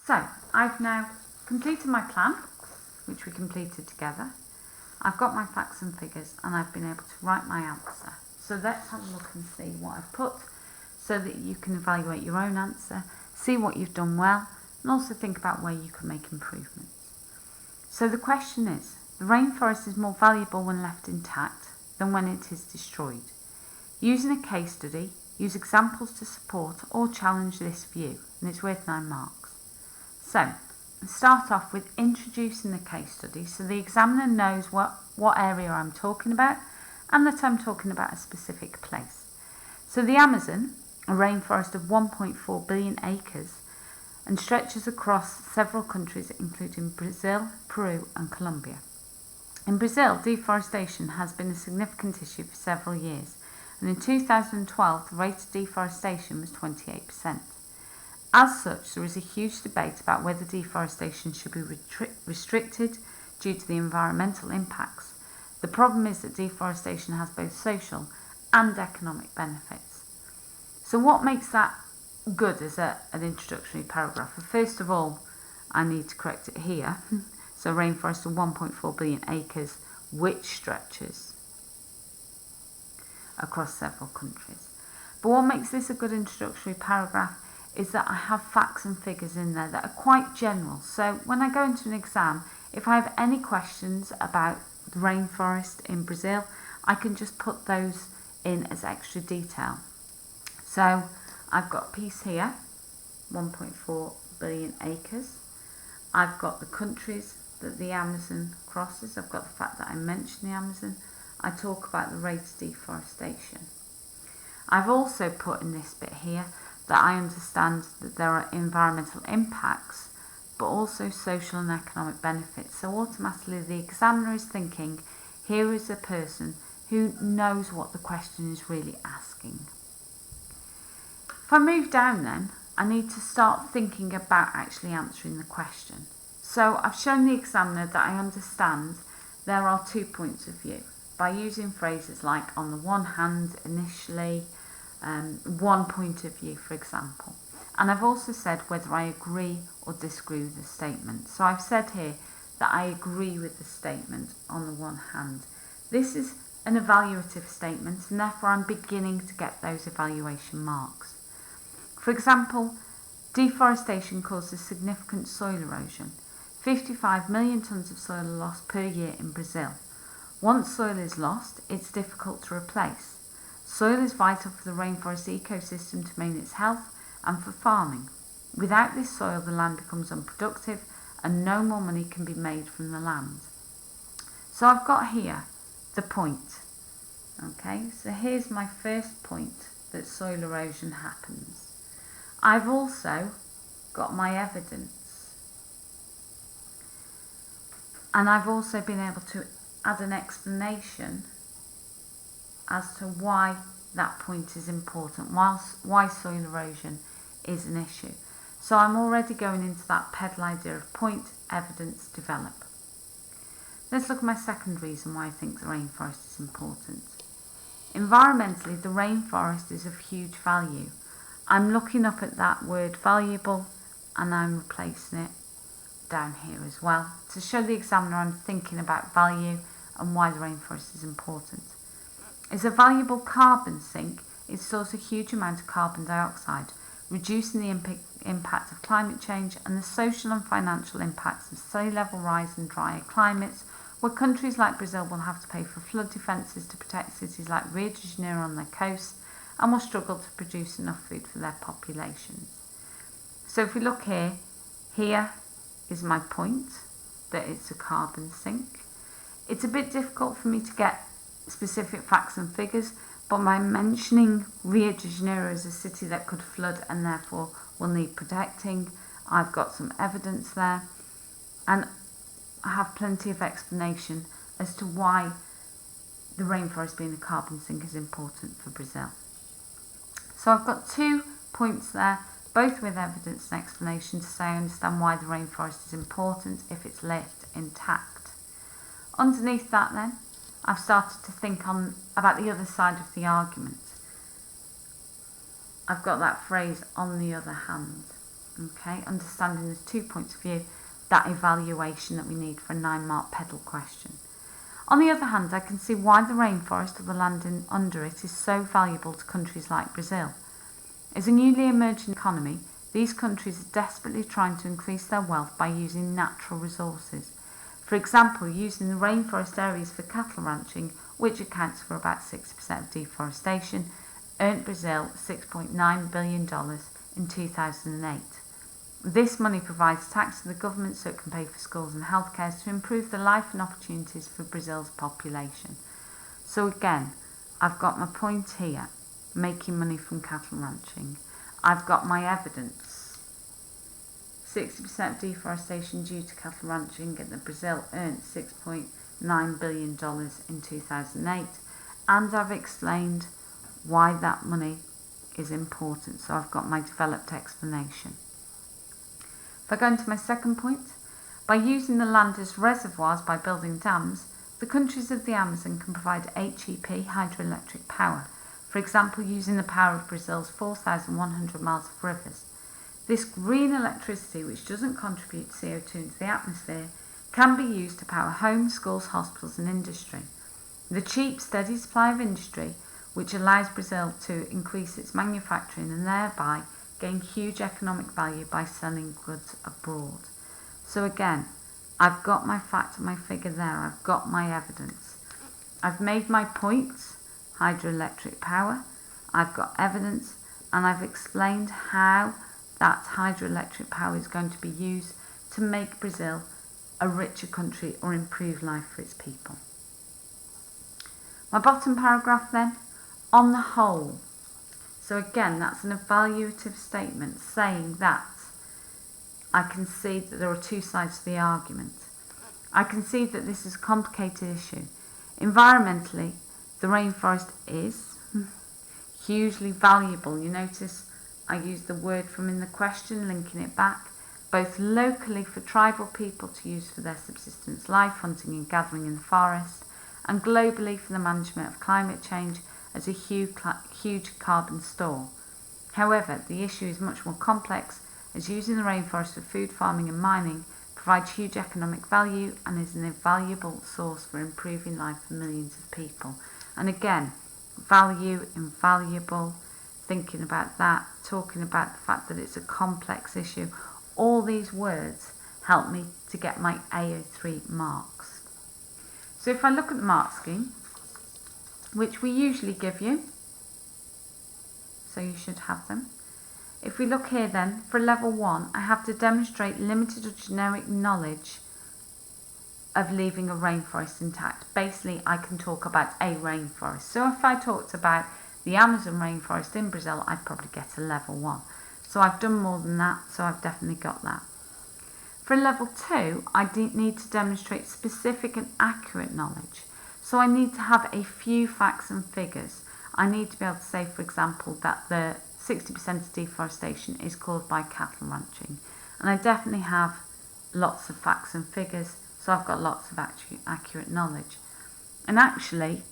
So I've now completed my plan, which we completed together. I've got my facts and figures and I've been able to write my answer. So let's have a look and see what I've put so that you can evaluate your own answer, see what you've done well, and also think about where you can make improvements. So the question is, the rainforest is more valuable when left intact than when it is destroyed. Using a case study, use examples to support or challenge this view, and it's worth 9 marks. So, start off with introducing the case study so the examiner knows what area I'm talking about and that I'm talking about a specific place. So the Amazon, a rainforest of 1.4 billion acres, and stretches across several countries including Brazil, Peru and Colombia. In Brazil, deforestation has been a significant issue for several years, and in 2012 the rate of deforestation was 28%. As such, there is a huge debate about whether deforestation should be restricted due to the environmental impacts. The problem is that deforestation has both social and economic benefits. So what makes that good as an introductory paragraph? Well, first of all, I need to correct it here. So rainforest of 1.4 billion acres, which stretches across several countries. But what makes this a good introductory paragraph is that I have facts and figures in there that are quite general. So when I go into an exam, if I have any questions about the rainforest in Brazil, I can just put those in as extra detail. So I've got a piece here, 1.4 billion acres. I've got the countries that the Amazon crosses. I've got the fact that I mentioned the Amazon. I talk about the rate of deforestation. I've also put in this bit here that I understand that there are environmental impacts, but also social and economic benefits. So automatically the examiner is thinking, here is a person who knows what the question is really asking. If I move down then, I need to start thinking about actually answering the question. So I've shown the examiner that I understand there are 2 points of view by using phrases like on the one hand, initially, one point of view, for example. And I've also said whether I agree or disagree with the statement. So I've said here that I agree with the statement on the one hand. This is an evaluative statement and therefore I'm beginning to get those evaluation marks. For example, deforestation causes significant soil erosion. 55 million tonnes of soil are lost per year in Brazil. Once soil is lost, it's difficult to replace. Soil is vital for the rainforest ecosystem to maintain its health and for farming. Without this soil, the land becomes unproductive and no more money can be made from the land. So I've got here the point. Okay, so here's my first point that soil erosion happens. I've also got my evidence. And I've also been able to add an explanation as to why that point is important, why soil erosion is an issue. So I'm already going into that pedal idea of point, evidence, develop. Let's look at my second reason why I think the rainforest is important. Environmentally, the rainforest is of huge value. I'm looking up at that word valuable and I'm replacing it down here as well to show the examiner I'm thinking about value and why the rainforest is important. It's a valuable carbon sink. It stores a huge amount of carbon dioxide, reducing the impact of climate change and the social and financial impacts of sea level rise and drier climates, where countries like Brazil will have to pay for flood defences to protect cities like Rio de Janeiro on their coast and will struggle to produce enough food for their populations. So if we look here, here is my point, that it's a carbon sink. It's a bit difficult for me to get specific facts and figures, but by mentioning Rio de Janeiro as a city that could flood and therefore will need protecting, I've got some evidence there, and I have plenty of explanation as to why the rainforest being a carbon sink is important for Brazil. So I've got 2 points there, both with evidence and explanation to say I understand why the rainforest is important if it's left intact. Underneath that then, I've started to think about the other side of the argument. I've got that phrase, on the other hand. Okay, understanding there's 2 points of view, that evaluation that we need for a 9-mark pedal question. On the other hand, I can see why the rainforest or the land under it is so valuable to countries like Brazil. As a newly emerging economy, these countries are desperately trying to increase their wealth by using natural resources. For example, using the rainforest areas for cattle ranching, which accounts for about 60% of deforestation, earned Brazil $6.9 billion in 2008. This money provides tax to the government so it can pay for schools and healthcare to improve the life and opportunities for Brazil's population. So again, I've got my point here, making money from cattle ranching. I've got my evidence. 60% of deforestation due to cattle ranching, and that Brazil earned $6.9 billion in 2008. And I've explained why that money is important. So I've got my developed explanation. If I go into my second point, by using the land as reservoirs by building dams, the countries of the Amazon can provide HEP, hydroelectric power, for example using the power of Brazil's 4,100 miles of rivers. This green electricity, which doesn't contribute CO2 into the atmosphere, can be used to power homes, schools, hospitals and industry. The cheap, steady supply of industry, which allows Brazil to increase its manufacturing and thereby gain huge economic value by selling goods abroad. So again, I've got my fact and my figure there, I've got my evidence. I've made my points, hydroelectric power, I've got evidence, and I've explained how that hydroelectric power is going to be used to make Brazil a richer country or improve life for its people. My bottom paragraph then, on the whole. So again, that's an evaluative statement saying that I can see that there are two sides to the argument. I can see that this is a complicated issue. Environmentally, the rainforest is hugely valuable. You notice I used the word from in the question, linking it back, both locally for tribal people to use for their subsistence life, hunting and gathering in the forest, and globally for the management of climate change as a huge carbon store. However, the issue is much more complex, as using the rainforest for food farming and mining provides huge economic value and is an invaluable source for improving life for millions of people. And again, value, invaluable, thinking about that, talking about the fact that it's a complex issue, all these words help me to get my AO3 marks. So if I look at the mark scheme, which we usually give you, so you should have them. If we look here then, for level 1, I have to demonstrate limited or generic knowledge of leaving a rainforest intact. Basically, I can talk about a rainforest. So if I talked about the Amazon rainforest in Brazil, I'd probably get a level 1. So I've done more than that, so I've definitely got that. For level 2, I need to demonstrate specific and accurate knowledge. So I need to have a few facts and figures. I need to be able to say, for example, that the 60% of deforestation is caused by cattle ranching. And I definitely have lots of facts and figures, so I've got lots of accurate knowledge. And actually,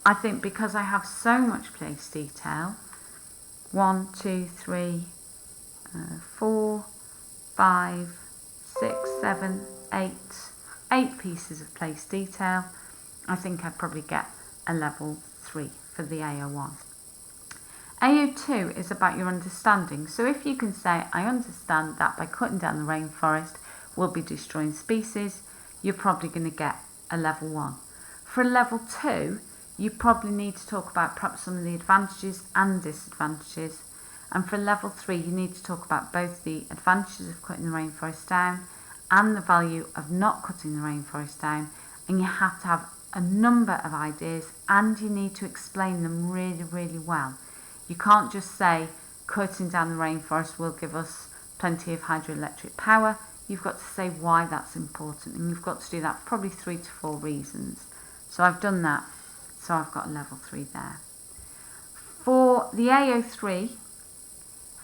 I think because I have so much place detail, 1, 2, 3, 4, 5, 6, 7, 8 pieces of place detail, I think I'd probably get a level 3 for the AO1. AO2 is about your understanding. So if you can say, I understand that by cutting down the rainforest, we'll be destroying species, you're probably going to get a level 1. For a level 2, you probably need to talk about perhaps some of the advantages and disadvantages. And for level 3, you need to talk about both the advantages of cutting the rainforest down and the value of not cutting the rainforest down. And you have to have a number of ideas and you need to explain them really, really well. You can't just say cutting down the rainforest will give us plenty of hydroelectric power. You've got to say why that's important, and you've got to do that for probably 3 to 4 reasons. So I've done that, so I've got a level 3 there. For the AO3,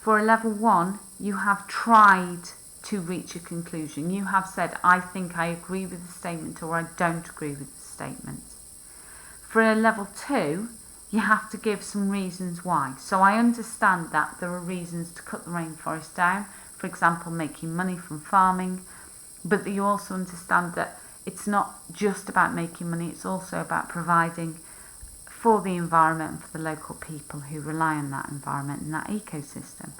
for a level 1, you have tried to reach a conclusion. You have said, I think I agree with the statement or I don't agree with the statement. For a level 2, you have to give some reasons why. So I understand that there are reasons to cut the rainforest down for example, making money from farming, but that you also understand that it's not just about making money, it's also about providing for the environment and for the local people who rely on that environment and that ecosystem.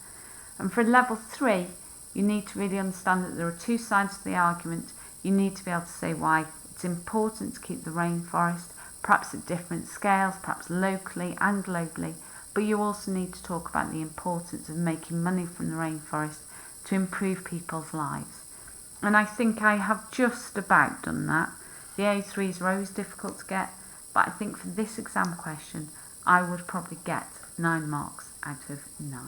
And for level 3, you need to really understand that there are two sides to the argument. You need to be able to say why it's important to keep the rainforest, perhaps at different scales, perhaps locally and globally, but you also need to talk about the importance of making money from the rainforest to improve people's lives. And I think I have just about done that. The A3s are always difficult to get, but I think for this exam question, I would probably get 9 marks out of 9.